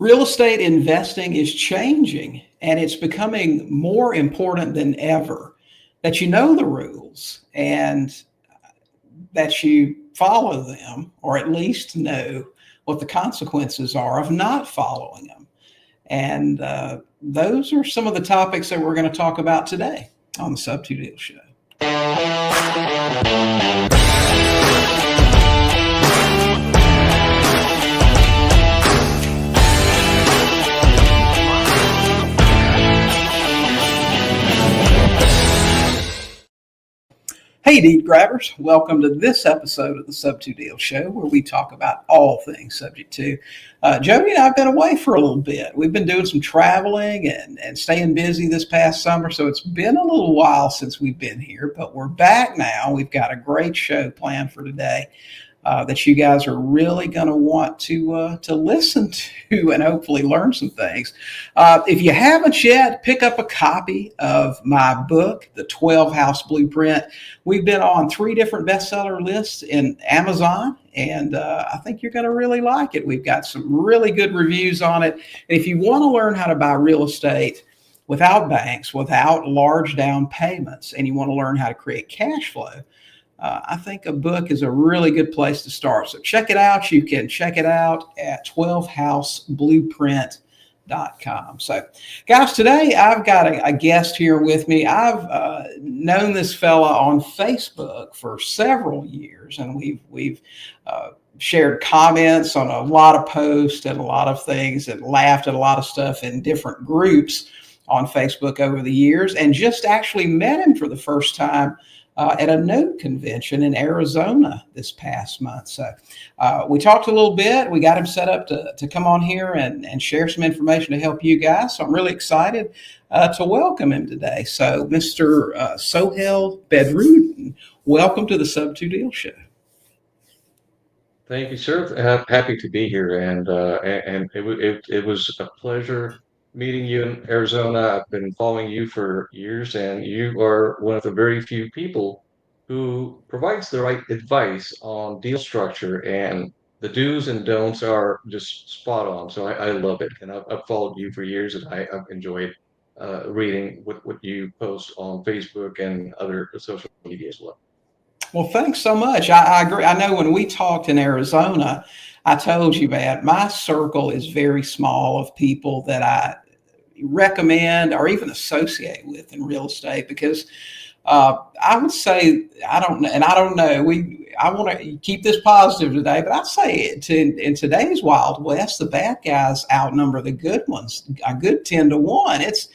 Real estate investing is changing, and it's becoming more important than ever that you know the rules and that you follow them, or at least know what the consequences are of not following them. And those are some of the topics that we're going to talk about today on the Sub 2 Deal Show. Hey, deed grabbers, welcome to this episode of the Sub 2 Deal Show, where we talk about all things subject to. Jody and I have been away for a little bit. We've been doing some traveling and staying busy this past summer, so it's been a little while since we've been here, but we're back now. We've got a great show planned for today that you guys are really going to want to listen to and hopefully learn some things. If you haven't yet, pick up a copy of my book, The 12 House Blueprint. We've been on 3 different bestseller lists in Amazon, and I think you're going to really like it. We've got some really good reviews on it. And if you want to learn how to buy real estate without banks, without large down payments, and you want to learn how to create cash flow, I think a book is a really good place to start. So check it out. You can check it out at 12houseblueprint.com. So, guys, today I've got a guest here with me. I've known this fella on Facebook for several years, and we've shared comments on a lot of posts and a lot of things, and laughed at a lot of stuff in different groups on Facebook over the years, and just actually met him for the first time at a note convention in Arizona this past month. So we talked a little bit. We got him set up to come on here and share some information to help you guys. So I'm really excited to welcome him today. So Mr. Sohail Bedrudin, welcome to the Sub 2 Deal Show. Thank you, sir. Happy to be here, and it was a pleasure meeting you in Arizona. I've been following you for years, and you are one of the very few people who provides the right advice on deal structure, and the do's and don'ts are just spot on. So I love it, and I've followed you for years, and I've enjoyed reading what you post on Facebook and other social media as well. Well, thanks so much. I agree. I know when we talked in Arizona, I told you, man, my circle is very small of people that I recommend or even associate with in real estate, because I would say I don't know. I want to keep this positive today, but I'd say in today's Wild West, the bad guys outnumber the good ones a good 10-1. It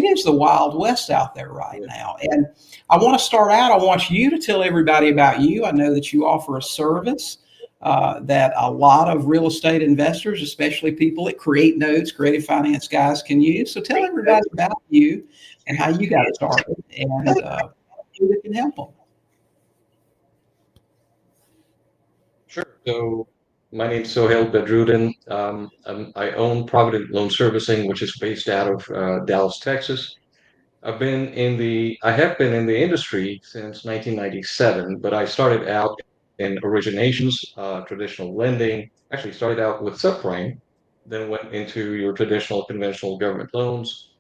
is the Wild West out there right now. And I want to start out. I want you to tell everybody about you. I know that you offer a service that a lot of real estate investors, especially people that create notes, creative finance guys, can use. So tell everybody about you and how you got started, and who that can help them. Sure. So my name's Sohail Bedrudin. I own Provident Loan Servicing, which is based out of Dallas, Texas. I have been in the industry since 1997, but I started out in originations, traditional lending. Actually, started out with subprime, then went into your traditional conventional government loans.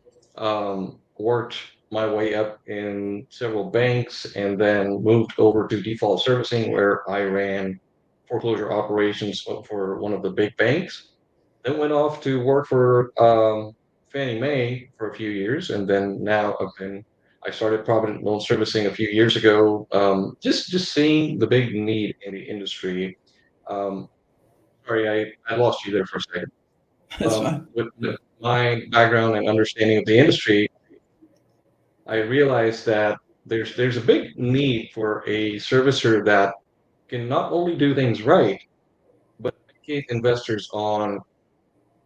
Worked my way up in several banks, and then moved over to default servicing, where I ran foreclosure operations for one of the big banks. Then went off to work for Fannie Mae for a few years, and then I started Provident Loan Servicing a few years ago. Just seeing the big need in the industry. Um, Sorry, I lost you there for a second. That's fine. With my background and understanding of the industry, I realized that there's a big need for a servicer that can not only do things right, but educate investors on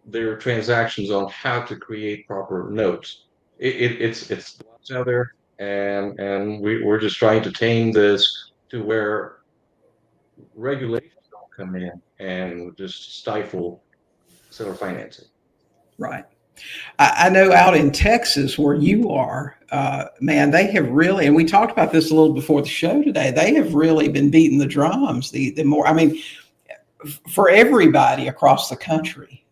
their transactions, on how to create proper notes. It's lots out there, and we're just trying to tame this to where regulations don't come in and just stifle seller financing. Right. I know out in Texas where you are, man, they have really, and we talked about this a little before the show today, they have really been beating the drums. The more, for everybody across the country,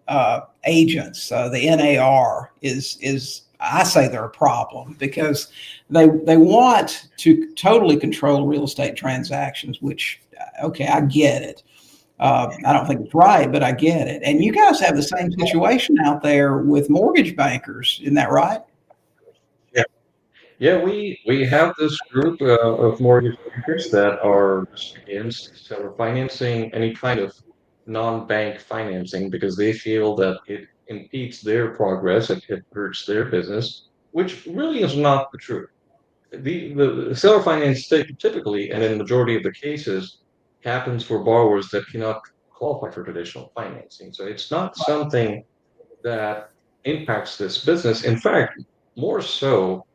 agents, the NAR is I say they're a problem because they want to totally control real estate transactions. Which okay, I get it. I don't think it's right, but I get it. And you guys have the same situation out there with mortgage bankers, isn't that right? Yeah. Yeah, we have this group of mortgage bankers that are just against seller financing, any kind of non-bank financing, because they feel that it impedes their progress, it hurts their business, which really is not the truth. The seller finance typically, and in the majority of the cases, happens for borrowers that cannot qualify for traditional financing. So it's not something that impacts this business. In fact, more so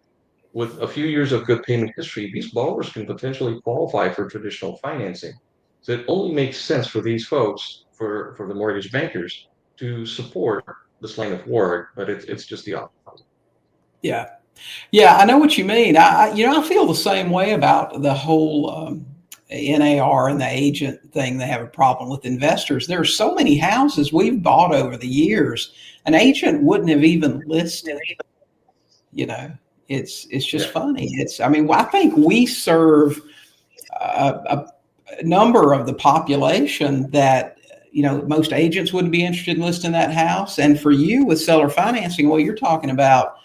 with a few years of good payment history, these borrowers can potentially qualify for traditional financing. So it only makes sense for these folks, for the mortgage bankers, to support this line of work, but it's just the opposite. Yeah. Yeah, I know what you mean. I feel the same way about the whole NAR and the agent thing. They have a problem with investors. There are so many houses we've bought over the years. An agent wouldn't have even listed. You know, it's just Yeah, funny. I mean, I think we serve a number of the population that most agents wouldn't be interested in listing that house. And for you with seller financing, well, you're talking about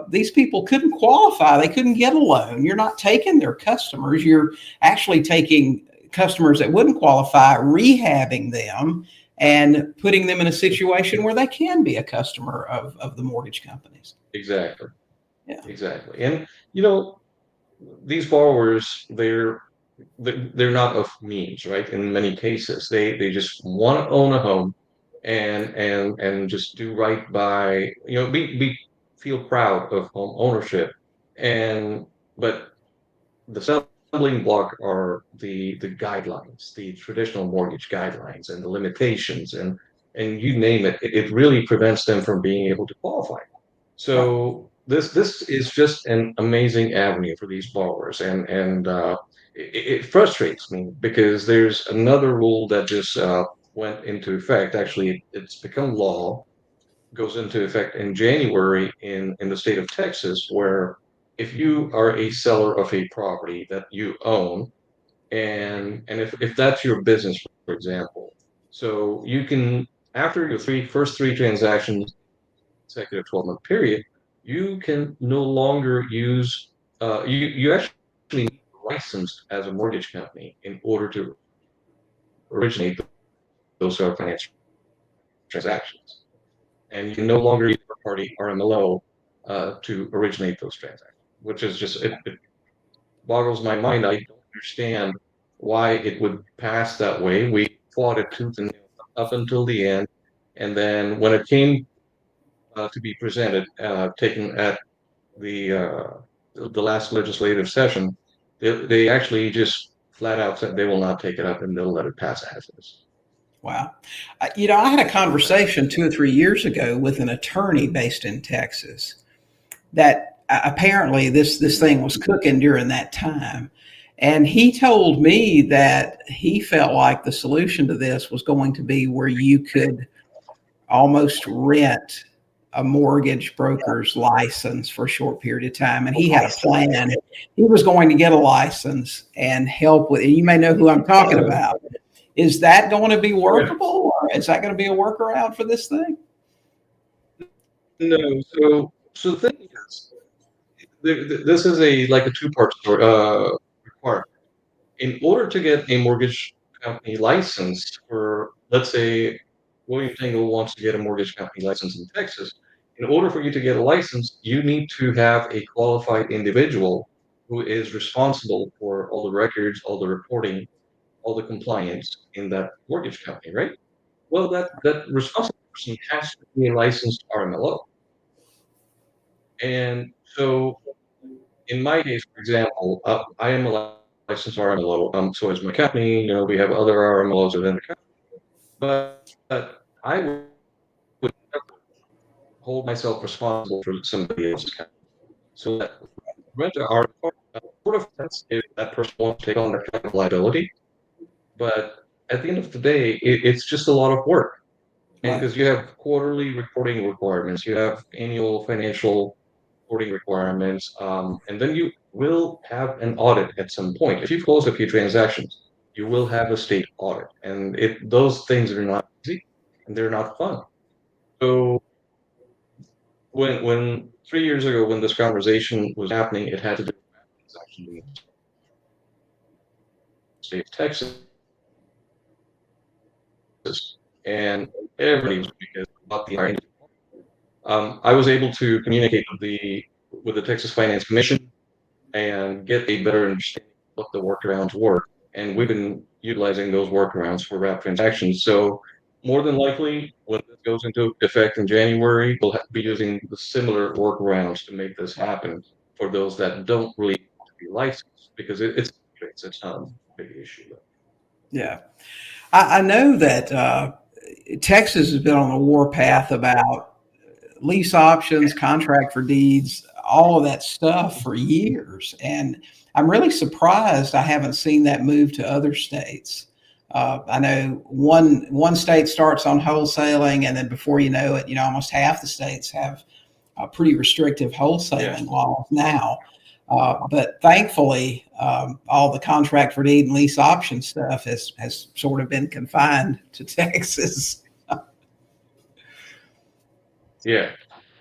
these people couldn't qualify. They couldn't get a loan. You're not taking their customers. You're actually taking customers that wouldn't qualify, rehabbing them, and putting them in a situation where they can be a customer of the mortgage companies. exactly, Yeah. exactly. And you know, these borrowers, they're not of means, right? In many cases, they just want to own a home and just do right by, be feel proud of home ownership. And but the stumbling block are the guidelines, the traditional mortgage guidelines and the limitations and you name it, it really prevents them from being able to qualify. Right. So this is just an amazing avenue for these borrowers, and it frustrates me because there's another rule that just went into effect. Actually, it's become law, goes into effect in January in the state of Texas, where if you are a seller of a property that you own, and if that's your business, for example, so you can after your first three transactions consecutive 12-month period, you can no longer use you actually need to be licensed as a mortgage company in order to originate those sort of financial transactions. And you can no longer use third party RMLO to originate those transactions, which is just it boggles my mind. I don't understand why it would pass that way. We fought it tooth and nail up until the end, and then when it came to be presented, taken at the uh, the last legislative session, they actually just flat out said they will not take it up and they'll let it pass as is. Wow. I had a conversation 2 or 3 years ago with an attorney based in Texas that apparently this thing was cooking during that time. And he told me that he felt like the solution to this was going to be where you could almost rent a mortgage broker's license for a short period of time. And he had a plan. He was going to get a license and help with, and you may know who I'm talking about. Is that going to be Yeah. workable, or is that going to be a workaround for this thing? No, so the thing is, this is a like a two-part story. Requirement. In order to get a mortgage company license for, let's say, William Tingle wants to get a mortgage company license in Texas. In order for you to get a license, you need to have a qualified individual who is responsible for all the records, all the reporting, all the compliance in that mortgage company, right? Well, that responsible person has to be a licensed RMLO. And so in my case, for example, I am a licensed RMLO. So is my company. We have other RMLOs within the company. But I would never hold myself responsible for somebody else's company. So that renter are sort of sense if that person wants to take on that kind of liability. But at the end of the day, it's just a lot of work. And Right. because you have quarterly reporting requirements, you have annual financial reporting requirements, and then you will have an audit at some point. If you close a few transactions, you will have a state audit, and those things are not easy and they're not fun. So when 3 years ago, when this conversation was happening, it had to do with transaction in the state of Texas, and everybody was because about the I was able to communicate with the Texas Finance Commission and get a better understanding of what the workarounds were. And we've been utilizing those workarounds for wrap transactions. So more than likely, when this goes into effect in January, we'll be using the similar workarounds to make this happen for those that don't really want to be licensed because it's not a big issue. Yeah. I know that Texas has been on a warpath about lease options, contract for deeds, all of that stuff for years. And I'm really surprised I haven't seen that move to other states. I know one state starts on wholesaling, and then before you know it, almost half the states have pretty restrictive Yeah. wholesaling laws now. But thankfully, all the contract for deed and lease option stuff has sort of been confined to Texas. Yeah.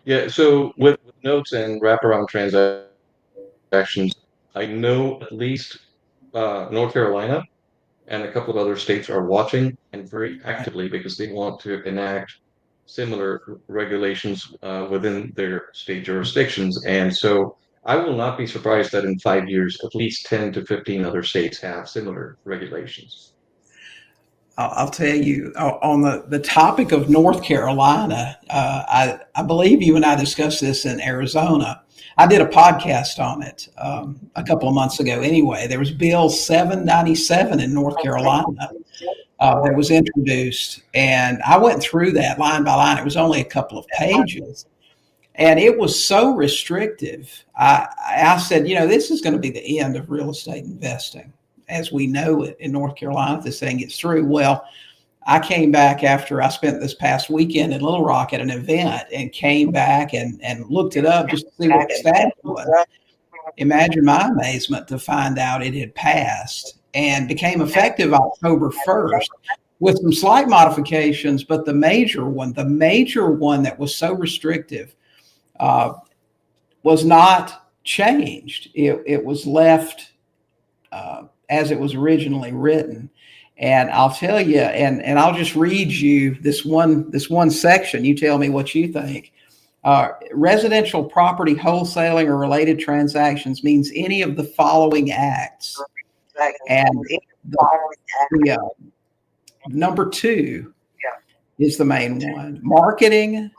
Yeah. So with notes and wraparound transactions, I know at least North Carolina and a couple of other states are watching and very actively because they want to enact similar regulations within their state jurisdictions. And so I will not be surprised that in 5 years, at least 10 to 15 other states have similar regulations. I'll tell you on the topic of North Carolina. I believe you and I discussed this in Arizona. I did a podcast on it a couple of months ago. Anyway, there was Bill 797 in North Carolina that was introduced, and I went through that line by line. It was only a couple of pages, and it was so restrictive. I said, this is going to be the end of real estate investing as we know it in North Carolina if this thing gets through. Well, I came back after I spent this past weekend in Little Rock at an event and came back and looked it up just to see what the status was. Imagine my amazement to find out it had passed and became effective October 1st with some slight modifications, but the major one that was so restrictive uh, was not changed. It was left as it was originally written. And I'll tell you, and I'll just read you this one section. You tell me what you think. Residential property wholesaling or related transactions means any of the following acts. And the number two is the main one: marketing.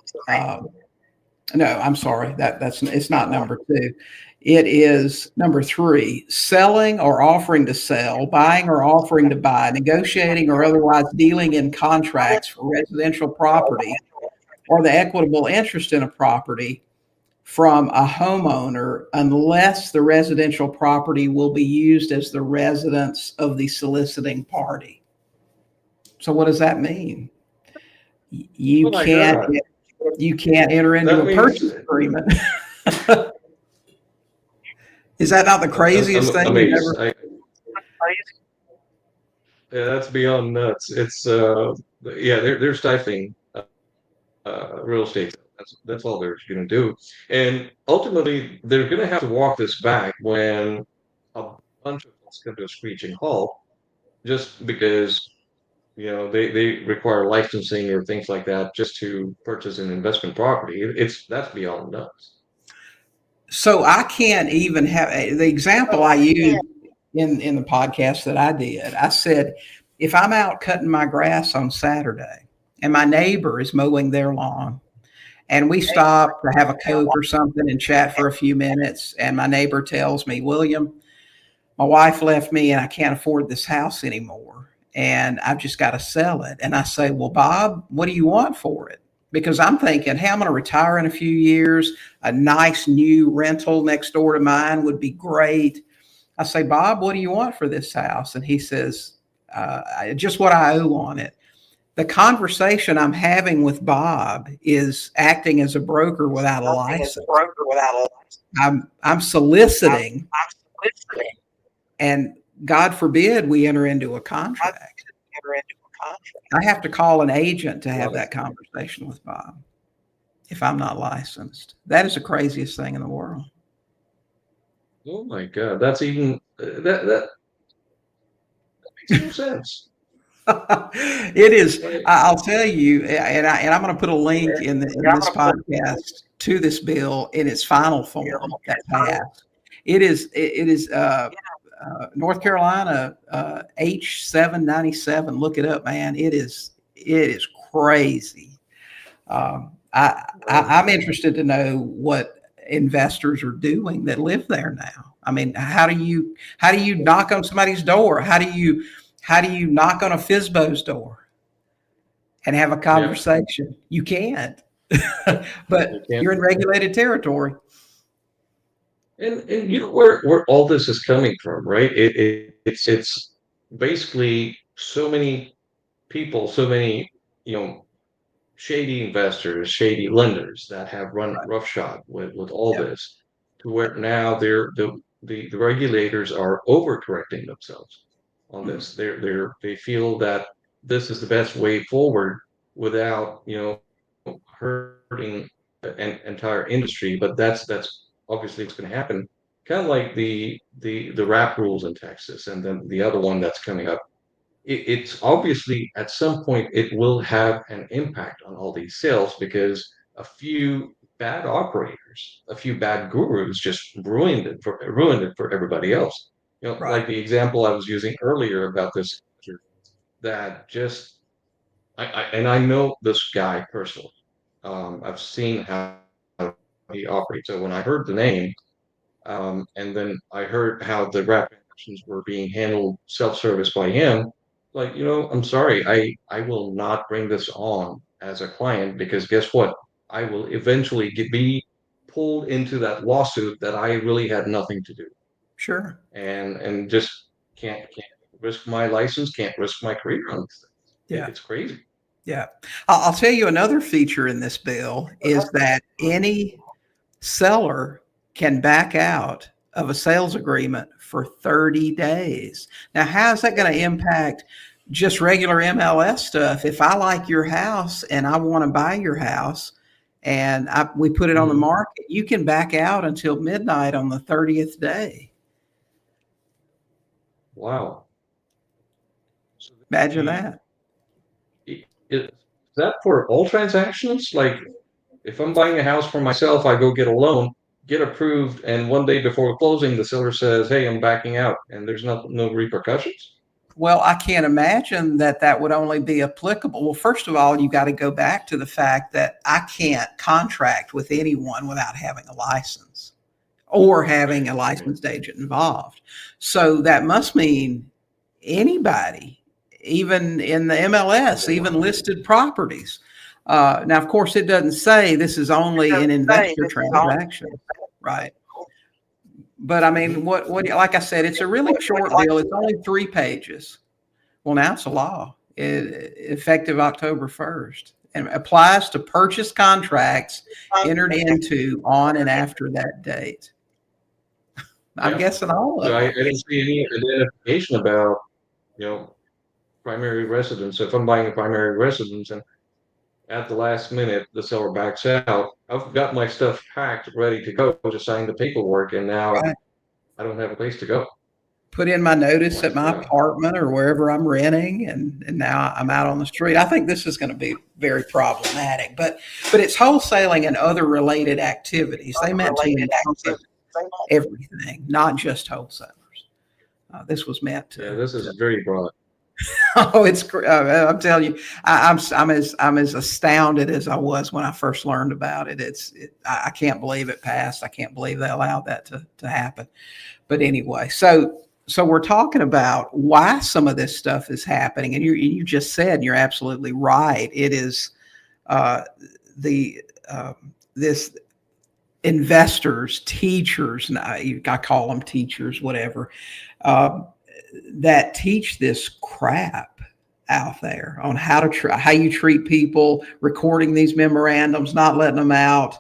No, I'm sorry. That's it's not number two. It is number three: selling or offering to sell, buying or offering to buy, negotiating or otherwise dealing in contracts for residential property or the equitable interest in a property from a homeowner unless the residential property will be used as the residence of the soliciting party. So what does that mean? You Oh my can't God. you can't enter into That a means purchase agreement. Is that not the craziest I'm thing you've amazed. ever? Yeah, that's beyond nuts. Yeah, they're stifling real estate. That's all they're going to do. And ultimately, they're going to have to walk this back when a bunch of us come to a screeching halt, just because they require licensing or things like that just to purchase an investment property. That's beyond nuts. So I can't even have the example I used in the podcast that I did. I said, if I'm out cutting my grass on Saturday and my neighbor is mowing their lawn and we stop to have a Coke or something and chat for a few minutes, and my neighbor tells me, William, my wife left me and I can't afford this house anymore and I've just got to sell it. And I say, well, Bob, what do you want for it? Because I'm thinking, hey, I'm going to retire in a few years. A nice new rental next door to mine would be great. I say, Bob, what do you want for this house? And he says, just what I owe on it. The conversation I'm having with Bob is acting as a broker without a license. I'm soliciting, and God forbid we enter into a contract. I have to call an agent to have Wow. that conversation with Bob if I'm not licensed. That is the craziest thing in the world. Oh my God. That's even that makes no sense. It is. Like, I'll tell you, and I'm going to put a link in this podcast to this bill in its final form that passed. It is North Carolina H797. Look it up, man. It is crazy. I'm interested to know what investors are doing that live there now. I mean, how do you knock on somebody's door? How do you knock on a FISBO's door and have a yeah, conversation? You can't, you but can't. you're in regulated territory. And you know where all this is coming from, right? It's basically so many people, so many, you know, shady investors, shady lenders that have run Right. roughshod with all Yep. this, to where now the regulators are overcorrecting themselves on Mhm. this. They feel that this is the best way forward without, hurting an entire industry. But that's obviously what's going to happen. Kind of like the rap rules in Texas, and then the other one that's coming up. It's obviously at some point it will have an impact on all these sales because a few bad operators, a few bad gurus just ruined it for everybody else. Right. Like the example I was using earlier about this that just and I know this guy personally. I've seen how he operates. So when I heard the name, and then I heard how the rap transactions were being handled self-service by him. Like, I'm sorry, I will not bring this on as a client because guess what? I will eventually be pulled into that lawsuit that I really had nothing to do, Sure. and just can't risk my license, can't risk my career on this thing. Yeah. It's crazy. Yeah. I'll tell you another feature in this bill is that any seller can back out of a sales agreement for 30 days. Now, how's that going to impact just regular MLS stuff? If I like your house and I want to buy your house and we put it on the Mhm. market, you can back out until midnight on the 30th day. Wow. So Imagine that. is that for all transactions? Like, if I'm buying a house for myself, I go get a loan, get approved, and one day before closing, the seller says, "Hey, I'm backing out," and there's no repercussions. Well, I can't imagine that would only be applicable. Well, first of all, you got to go back to the fact that I can't contract with anyone without having a license or having a Right. licensed agent involved. So that must mean anybody, even in the MLS, even listed properties. Now, of course, it doesn't say this is only an investor transaction, right? But I mean, like I said, it's a really short bill. It's only 3 pages. Well, now it's a law, effective October 1st, and applies to purchase contracts entered into on and after that date. I'm Yeah. guessing all So of I them. didn't see any identification about, you know, primary residence. So if I'm buying a primary residence and at the last minute the seller backs out, I've got my stuff packed, ready to go to sign the paperwork, and now Right. I don't have a place to go. Put in my notice My, at my apartment or wherever I'm renting, and now I'm out on the street. I think this is going to be very problematic, but it's wholesaling and other related activities. They meant to encompass everything, not just wholesalers. This was meant yeah, to. this is very broad. Oh, I'm telling you, I'm as astounded as I was when I first learned about it. I can't believe it passed. I can't believe they allowed that to happen. But anyway, so we're talking about why some of this stuff is happening, and you just said, and you're absolutely right. It is uh, the this investors, teachers, and I call them teachers, whatever, uh, that teach this crap out there on how you treat people, recording these memorandums, not letting them out.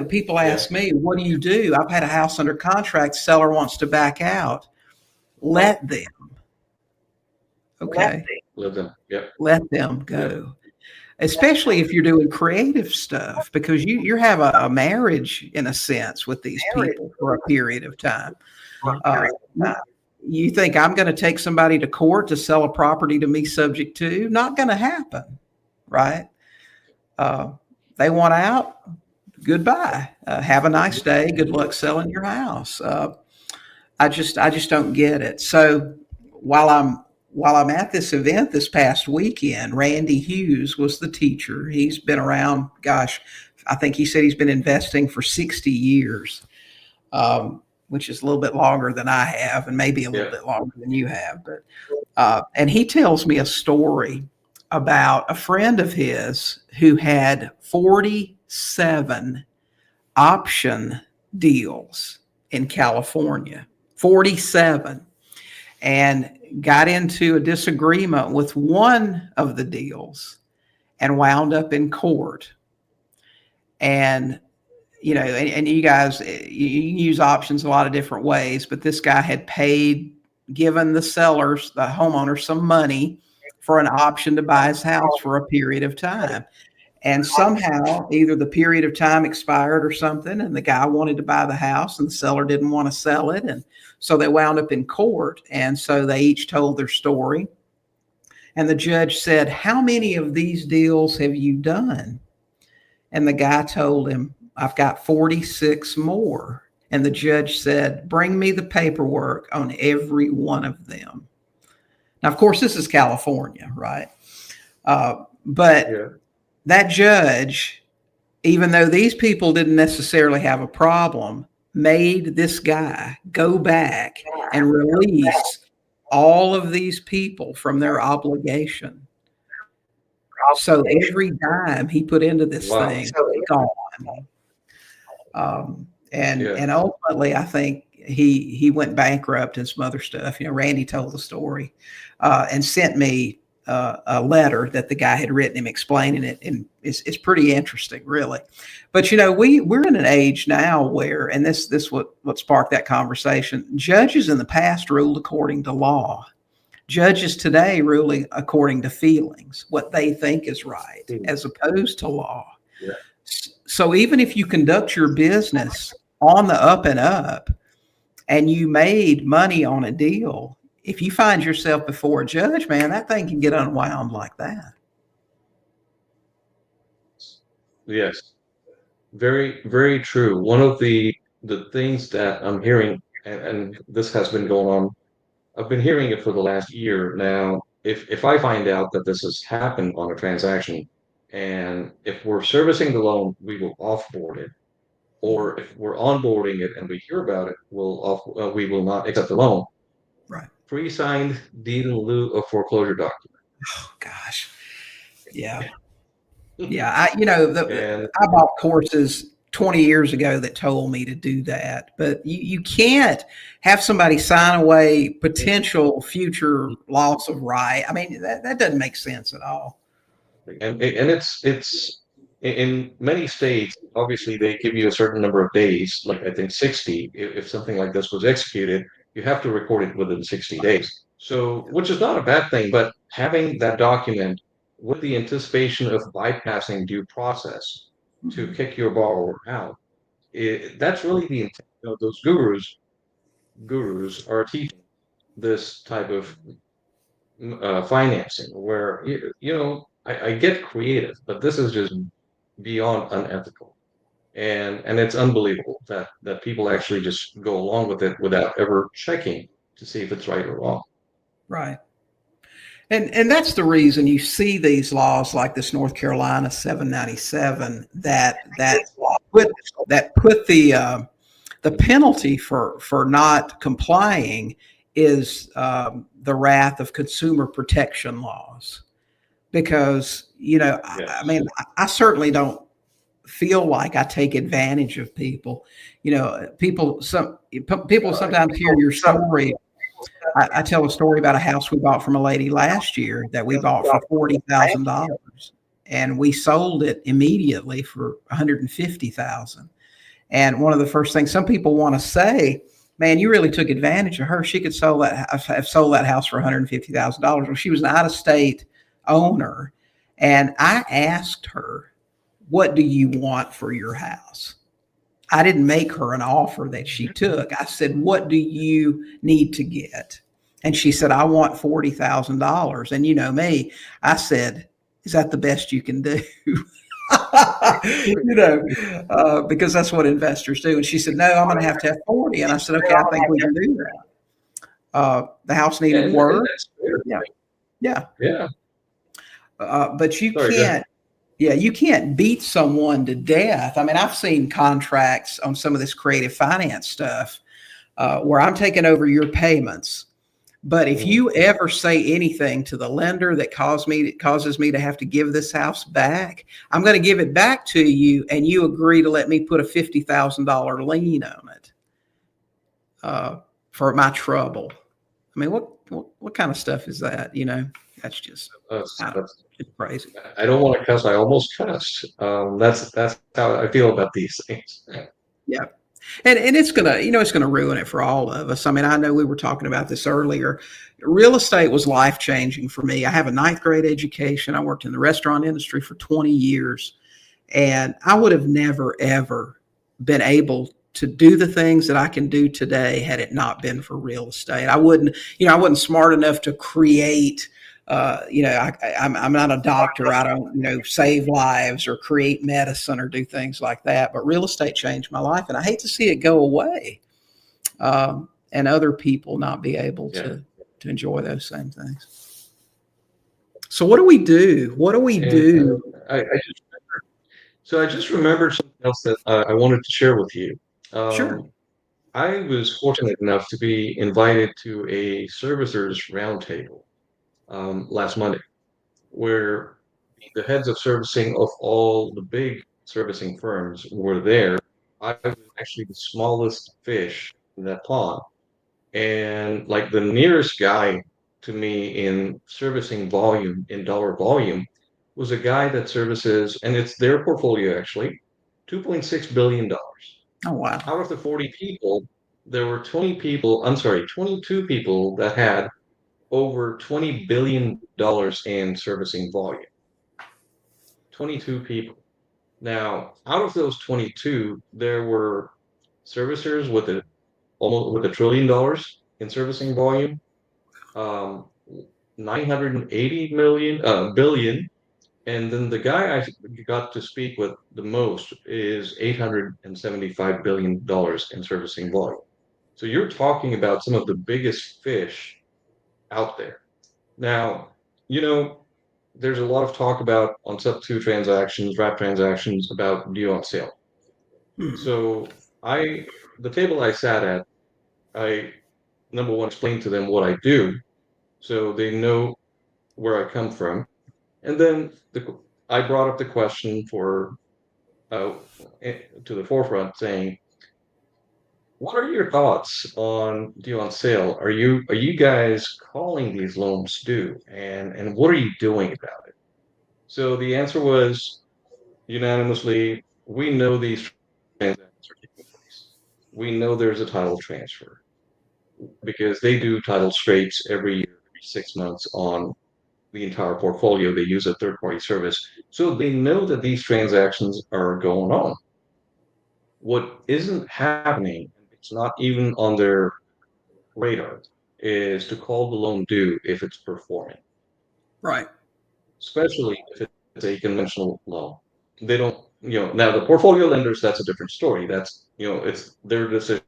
People Yeah. ask me, what do you do? I've had a house under contract, seller wants to back out. Let them, okay? Live them. Yep. Let them Yep. go. Especially if you're doing creative stuff, because you have a marriage in a sense with these people for a period of time. Uh, you think I'm going to take somebody to court to sell a property to me subject to? Not going to happen, right? Uh, they want out. Goodbye. Have a nice day. Good luck selling your house. I just don't get it. So while I'm while I'm at this event this past weekend, Randy Hughes was the teacher. He's been around. Gosh, I think he said he's been investing for 60 years, which is a little bit longer than I have, and maybe a little Yeah. bit longer than you have. But and he tells me a story about a friend of his who had 47 option deals in California. 47, and got into a disagreement with one of the deals and wound up in court. And and you guys, you can use options a lot of different ways, but this guy had given the sellers, the homeowner, some money for an option to buy his house for a period of time. And somehow, either the period of time expired or something, and the guy wanted to buy the house and the seller didn't want to sell it. And so they wound up in court. And so they each told their story. And the judge said, "How many of these deals have you done?" And the guy told him, "I've got 46 more." And the judge said, "Bring me the paperwork on every one of them." Now, of course, this is California, right? But Yeah. that judge, even though these people didn't necessarily have a problem, made this guy go back and release all of these people from their obligation. So every dime he put into this Wow. thing is gone. And Yeah. and ultimately, I think he went bankrupt and some other stuff. Randy told the story and sent me a letter that the guy had written him explaining it, and it's pretty interesting, really. But we're in an age now where, and this what sparked that conversation. Judges in the past ruled according to law. Judges today ruling according to feelings, what they think is right, as opposed to law. Yeah. So even if you conduct your business on the up and up and you made money on a deal, if you find yourself before a judge, man, that thing can get unwound like that. Yes. Very, very true. One of the things that I'm hearing, and this has been going on, I've been hearing it for the last year now. If I find out that this has happened on a transaction, and if we're servicing the loan, we will offboard it. Or if we're onboarding it and we hear about it, we will not accept the loan. Right. Pre-signed deed in lieu of foreclosure document. Oh gosh. Yeah. Yeah. And I bought courses 20 years ago that told me to do that, but you can't have somebody sign away potential future loss of right. I mean, that doesn't make sense at all. it's in many states, obviously they give you a certain number of days, like I think 60. If something like this was executed, you have to record it within 60 days. So, which is not a bad thing, but having that document with the anticipation of bypassing due process to Mhm. kick your borrower out, that's really the intent. Those gurus are teaching this type of financing where I get creative, but this is just beyond unethical, and it's unbelievable that people actually just go along with it without ever checking to see if it's right or wrong. Right. And that's the reason you see these laws like this North Carolina 797 put put the penalty for not complying is the wrath of consumer protection laws. Because I Yes. mean, I certainly don't feel like I take advantage of people. People sometimes hear your story I tell a story about a house we bought from a lady last year that we bought for $40,000, and we sold it immediately for 150,000. And one of the first things some people want to say, man, you really took advantage of her. She could sell that have sold that house for $150,000. Well, she was an out of state owner, and I asked her, "What do you want for your house?" I didn't make her an offer that she took. I said, "What do you need to get?" And she said, "I want $40,000." And you know me, I said, "Is that the best you can do?" you know, because that's what investors do. And she said, "No, I'm going to have 40." And I said, "Okay, I think we can do that." The house needed And work. that's fair. Yeah, yeah. Yeah. But you Sorry, go ahead. can't. Yeah, you can't beat someone to death. I mean, I've seen contracts on some of this creative finance stuff where I'm taking over your payments. But if Mhm. you ever say anything to the lender that causes me to have to give this house back, I'm going to give it back to you, and you agree to let me put a $50,000 lien on it uh, for my trouble. I mean, what kind of stuff is that? That's just I don't, That's it's crazy. I don't want to cuss. I almost cussed. That's how I feel about these things. Yeah. And it's gonna, it's gonna ruin it for all of us. I mean, I know we were talking about this earlier. Real estate was life changing for me. I have a ninth grade education. I worked in the restaurant industry for 20 years, and I would have never ever been able to do the things that I can do today had it not been for real estate. I wasn't smart enough to create. I'm not a doctor. I don't, save lives or create medicine or do things like that. But real estate changed my life, and I hate to see it go away, and other people not be able Yeah. to enjoy those same things. So what do we do? What do we And do? I just remembered something else that I wanted to share with you. Sure. Um, I was fortunate enough to be invited to a servicers roundtable last Monday, where the heads of servicing of all the big servicing firms were there. I was actually the smallest fish in that pond. And like the nearest guy to me in servicing volume, in dollar volume, was a guy that services, and it's their portfolio actually, $2.6 billion. Oh wow. Out of the 40 people, there were 20 people, I'm sorry, 22 people that had over $20 billion in servicing volume. 22 people. Now, out of those 22, there were servicers with almost with $1 trillion in servicing volume, um, 980 billion, and then the guy I got to speak with the most is $875 billion in servicing volume. So you're talking about some of the biggest fish out there. Now, you know, there's a lot of talk about on sub two transactions, wrap transactions about due on sale. Hmm. So the table I sat at, I number one explained to them what I do, so they know where I come from, and then I brought up the question uh, to the forefront, saying, "What are your thoughts on due on sale? Are you guys calling these loans due, and what are you doing about it?" So the answer was unanimously, we know these transactions are taking place. We know there's a title transfer because they do title scrapes every year, every 6 months on the entire portfolio. They use a third party service. So they know that these transactions are going on. What isn't happening, it's not even on their radar, is to call the loan due if it's performing, Right. especially if it's a conventional loan. They don't, now the portfolio lenders, that's a different story. That's, it's their decision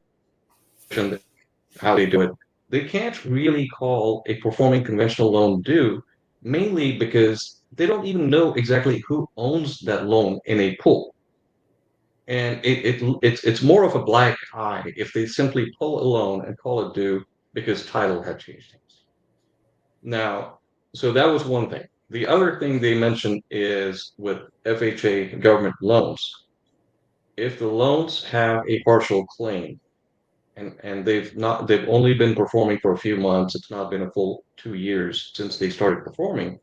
how they do it. They can't really call a performing conventional loan due, mainly because they don't even know exactly who owns that loan in a pool. And it's more of a black eye if they simply pull a loan and call it due because title had changed hands. Now, so that was one thing. The other thing they mentioned is with FHA government loans, if the loans have a partial claim, and they've only been performing for a few months. It's not been a full 2 years since they started performing.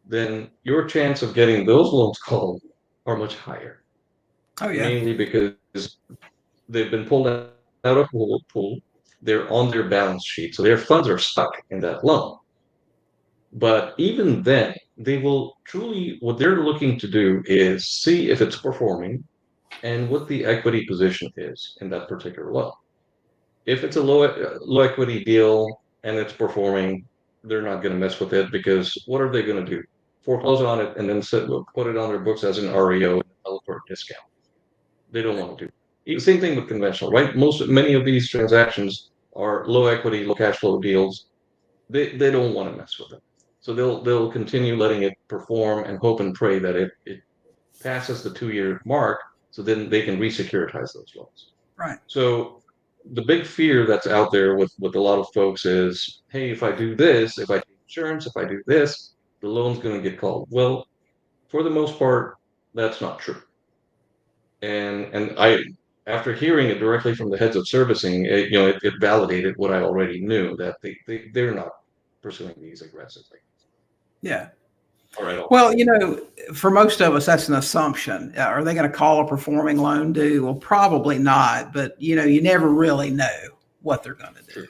Then your chance of getting those loans called are much higher, Oh yeah. mainly because they've been pulled out of pool. They're on their balance sheet, so their funds are stuck in that loan. But even then, they will truly, what they're looking to do is see if it's performing and what the equity position is in that particular loan. If it's a low equity deal and it's performing, they're not going to mess with it because what are they going to do? Foreclose on it and then put it on their books as an REO and sell it for a discount. They don't want to do. Same thing with conventional, right? Many of these transactions are low equity, low cash flow deals. They don't want to mess with it. So they'll continue letting it perform and hope and pray that it passes the 2 year mark so then they can resecuritize those loans. Right. So the big fear that's out there with a lot of folks is, hey, if I do this, if I take insurance, if I do this, the loan's going to get called. Well, for the most part, that's not true. And I, after hearing it directly from the heads of servicing, it validated what I already knew that they're not pursuing these aggressively Yeah. or at all. Well, for most of us, that's an assumption. Are they going to call a performing loan due? Well, probably not. But you never really know what they're going to do. True.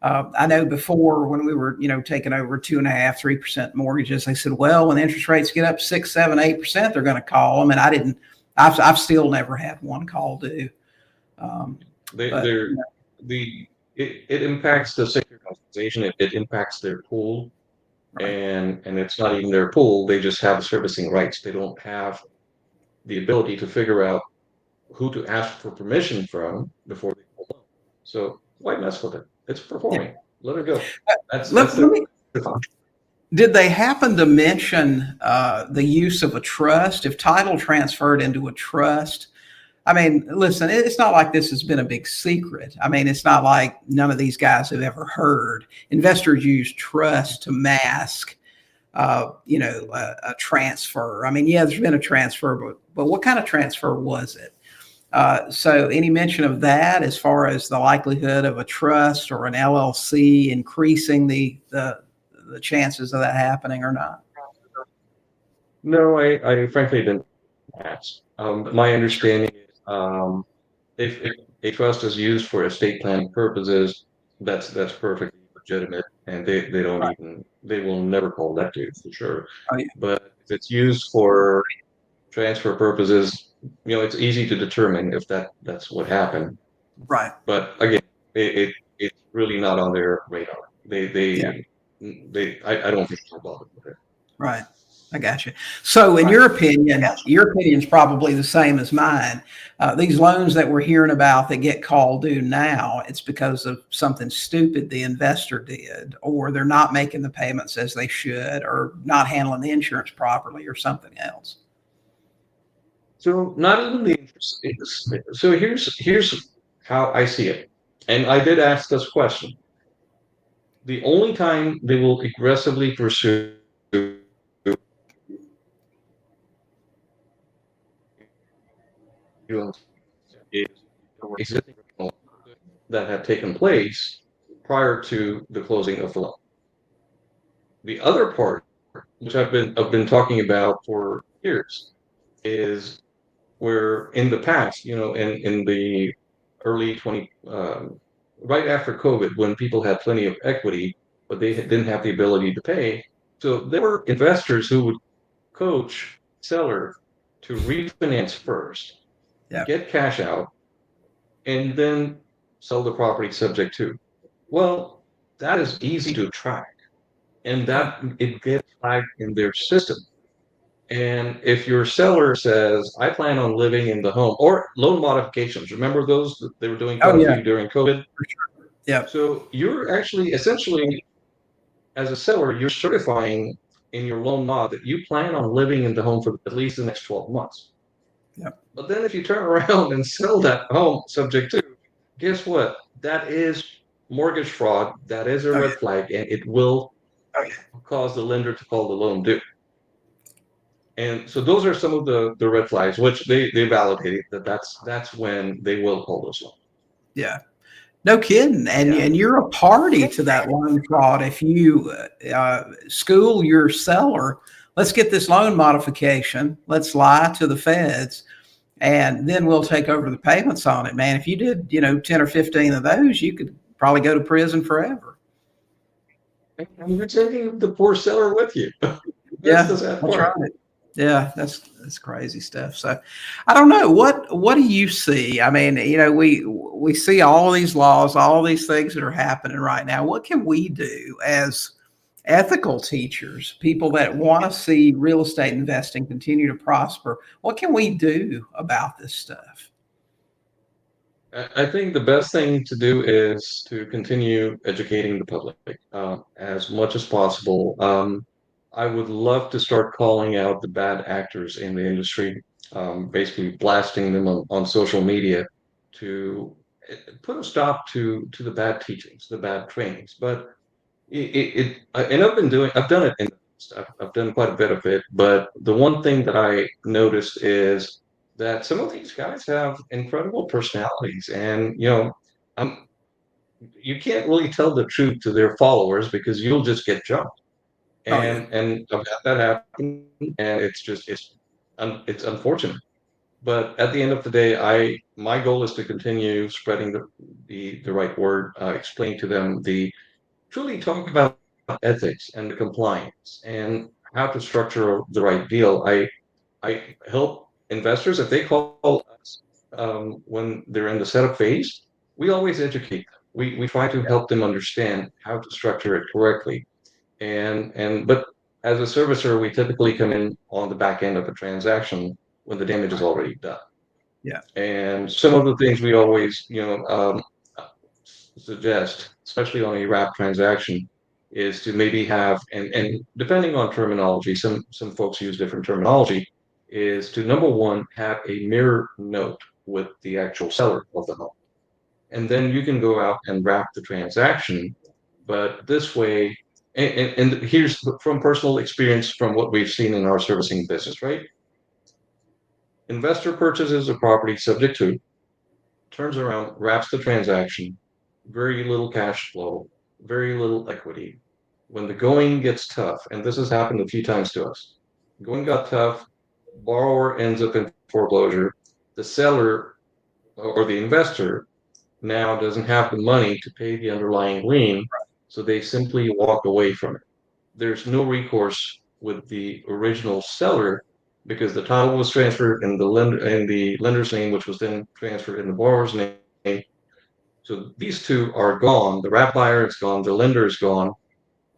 I know before when we were, taking over 2.5%, 3% mortgages, they said, well, when interest rates get up 6, 7, 8%, they're going to call them. And I didn't. I've still never had one call due. They But they're the it impacts the securitization. It impacts their pool, right, and it's not even their pool. They just have servicing rights. They don't have the ability to figure out who to ask for permission from before they pull loan. So why mess with it? It's yeah. performing. Let it go. That's Let the me. Did they happen to mention the use of a trust? If title transferred into a trust, I mean, listen, it's not like this has been a big secret. I mean, it's not like none of these guys have ever heard. Investors use trust to mask, a transfer. I mean, yeah, there's been a transfer, but what kind of transfer was it? So, any mention of that as far as the likelihood of a trust or an LLC increasing the chances of that happening or not? No, I frankly didn't ask. My understanding is, if a trust is used for estate planning purposes, that's perfectly legitimate, and they don't Right. even they will never call that due for sure. Oh yeah. But if it's used for transfer purposes, it's easy to determine if that's what happened. Right. But again, it's really not on their radar. They Yeah. they I don't think they're bothered with it. Right. I got you. So, in your opinion is probably the same as mine. These loans that we're hearing about that get called due now, it's because of something stupid the investor did, or they're not making the payments as they should, or not handling the insurance properly, or something else. So not even the interest. So here's how I see it. And I did ask this question. The only time they will aggressively pursue is existing that have taken place prior to the closing of the loan. The other part, which I've been talking about for years, is where in the past, in the early 20, right after COVID, when people had plenty of equity, but they didn't have the ability to pay. So there were investors who would coach seller to refinance first, Yeah. get cash out, and then sell the property subject to. Well, that is easy to track, and Oh, that it gets flagged in their system. And if your seller says, I plan on living in the home, or loan modifications, remember those? They were doing oh quite a yeah. few during COVID. For sure. Yeah. So you're actually essentially, as a seller, you're certifying in your loan mod that you plan on living in the home for at least the next 12 months. Yeah. But then if you turn around and sell that home subject to, guess what? That is mortgage fraud. That is a Oh red yeah. flag, and it will cause the lender to call the loan due. And so those are some of the red flags, which they validated that that's when they will call those loans. Yeah. No kidding. Yeah. And you're a party to that loan fraud. If you school your seller, let's get this loan modification, let's lie to the feds, and then we'll take over the payments on it, man. If you did, 10 or 15 of those, you could probably go to prison forever. And you're taking the poor seller with you. That's Yeah, the sad that's right. part. Yeah, that's crazy stuff. So, I don't know what do you see? I mean, we see all of these laws, all of these things that are happening right now. What can we do as ethical teachers, people that want to see real estate investing continue to prosper? What can we do about this stuff? I think the best thing to do is to continue educating the public as much as possible. I would love to start calling out the bad actors in the industry, basically blasting them on social media to put a stop to the bad teachings, the bad trainings. But and I've done it in the past. I've done quite a bit of it, but the one thing that I noticed is that some of these guys have incredible personalities, and um, you can't really tell the truth to their followers because you'll just get jumped. Oh yeah, And I've had that happen, and it's unfortunate. But at the end of the day, I my goal is to continue spreading the right word, explain to them the truly talk about ethics and the compliance and how to structure the right deal. I help investors if they call us when they're in the setup phase. We always educate them. We try to help them understand how to structure it correctly. But as a servicer, we typically come in on the back end of a transaction when the damage is right. already done. Yeah, And some of the things we always, suggest, especially on a wrap transaction, is to maybe have, and depending on terminology, some folks use different terminology, is to number one, have a mirror note with the actual seller of the home. And then you can go out and wrap the transaction. But this way, and here's from personal experience from what we've seen in our servicing business, right? Investor purchases a property subject to, turns around, wraps the transaction, very little cash flow, very little equity. When the going gets tough, and this has happened a few times to us, going got tough, borrower ends up in foreclosure, the seller or the investor now doesn't have the money to pay the underlying lien, so they simply walk away from it. There's no recourse with the original seller because the title was transferred in the lender's name, which was then transferred in the borrower's name. So these two are gone. The wrap buyer is gone. The lender is gone.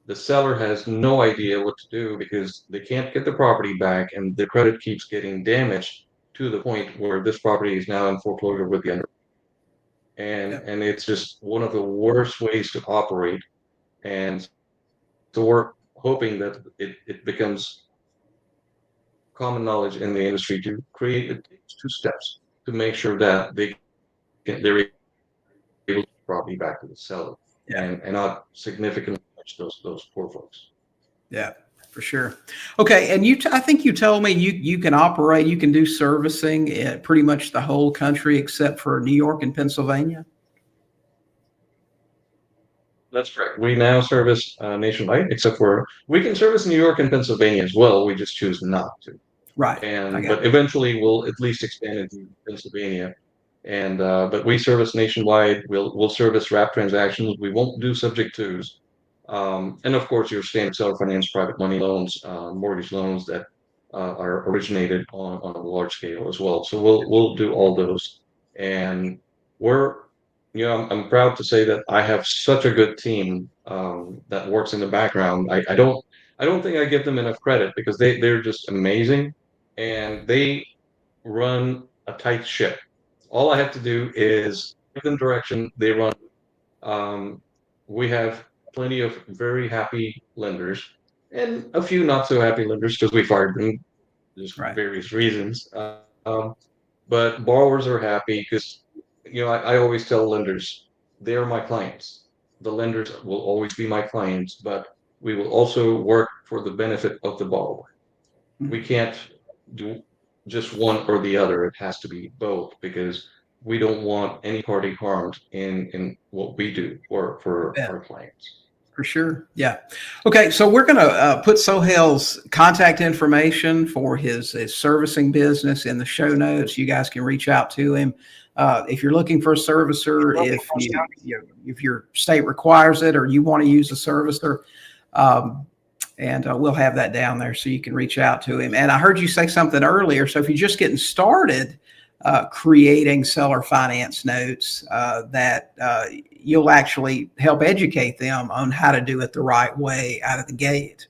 The seller has no idea what to do because they can't get the property back, and the credit keeps getting damaged to the point where this property is now in foreclosure with the under. yeah, And it's just one of the worst ways to operate. And so we're hoping that it becomes common knowledge in the industry to create at least two steps to make sure that they're able to get the property back to the seller yeah. and not significantly touch those poor folks. Yeah, for sure. Okay, and I think you told me you can operate, you can do servicing in pretty much the whole country except for New York and Pennsylvania. That's correct. We now service nationwide, except for we can service New York and Pennsylvania as well. We just choose not to. Right. I And got but eventually we'll at least expand into Pennsylvania. And but we service nationwide. We'll service wrap transactions. We won't do subject twos. And of course, your standard seller finance, private money loans, mortgage loans that are originated on a large scale as well. So we'll do all those. And we're, I'm proud to say that I have such a good team that works in the background. I don't think I give them enough credit because they're just amazing, and they run a tight ship. All I have to do is give them direction. They run. Um, we have plenty of very happy lenders and a few not so happy lenders because we fired them just for right. various reasons. But borrowers are happy because, I always tell lenders, they're my clients. The lenders will always be my clients, but we will also work for the benefit of the borrower. We Mhm. can't do just one or the other. It has to be both because we don't want any party harmed in what we do for Yeah. our clients. For sure. Yeah. Okay. So we're going to put Sohail's contact information for his servicing business in the show notes. You guys can reach out to him. If you're looking for a servicer, if your state requires it or you want to use a servicer, and we'll have that down there so you can reach out to him. And I heard you say something earlier. So if you're just getting started creating seller finance notes, that you'll actually help educate them on how to do it the right way out of the gate.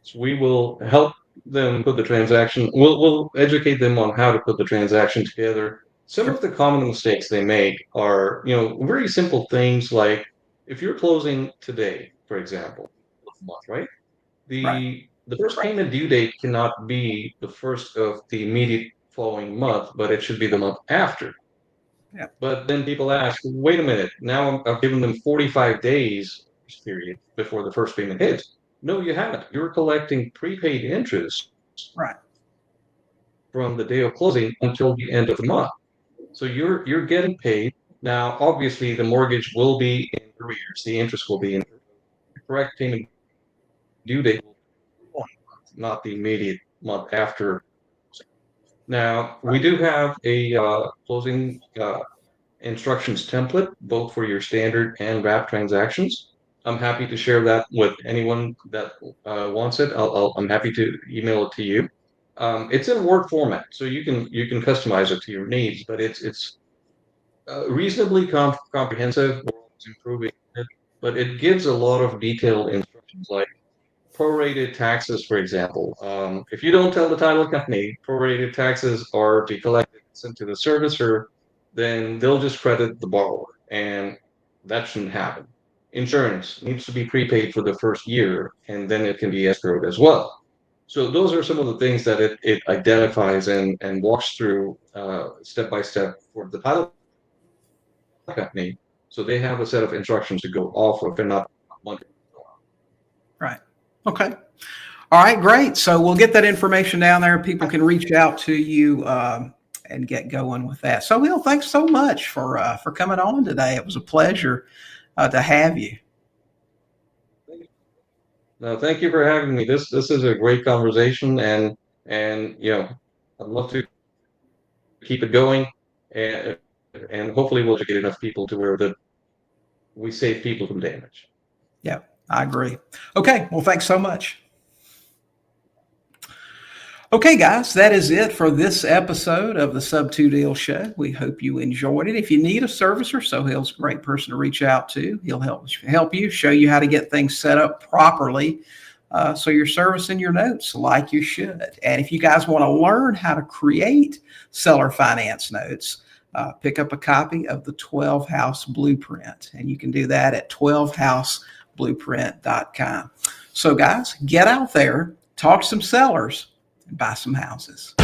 So we will help them put the transaction. We'll educate them on how to put the transaction together. Some Sure. of the common mistakes they make are, very simple things like if you're closing today, for example, of the month, right? Right. The first payment due date cannot be the first of the immediate following month, but it should be the month after. Yeah. But then people ask, wait a minute, now I've given them 45 days period before the first payment hits. No, you haven't. You're collecting prepaid interest Right. from the day of closing until the end of the month. So you're getting paid. Now, obviously, the mortgage will be in arrears. The interest will be in the correct payment due date will be 1 month, not the immediate month after. Now, we do have a closing instructions template, both for your standard and wrap transactions. I'm happy to share that with anyone that wants it. I'm happy to email it to you. It's in Word format, so you can customize it to your needs, but it's reasonably comprehensive. We're always improving it, but it gives a lot of detailed instructions, like prorated taxes, for example. If you don't tell the title company prorated taxes are to be collected and sent to the servicer, then they'll just credit the borrower, and that shouldn't happen. Insurance needs to be prepaid for the first year, and then it can be escrowed as well. So those are some of the things that it identifies and walks through step by step for the title company. So they have a set of instructions to go off of and not wondering. Right. Okay. All right, great. So we'll get that information down there. People can reach out to you and get going with that. So, Will, thanks so much for coming on today. It was a pleasure to have you. No, thank you for having me. This is a great conversation, and I'd love to keep it going, and and hopefully we'll get enough people to where that we save people from damage. Yeah, I agree. Okay, well, thanks so much. Okay, guys, that is it for this episode of the Sub 2 Deal Show. We hope you enjoyed it. If you need a servicer, Sohail's a great person to reach out to. He'll help you, show you how to get things set up properly so you're servicing your notes like you should. And if you guys want to learn how to create seller finance notes, pick up a copy of the 12 House Blueprint. And you can do that at 12houseblueprint.com. So, guys, get out there, talk to some sellers, and buy some houses.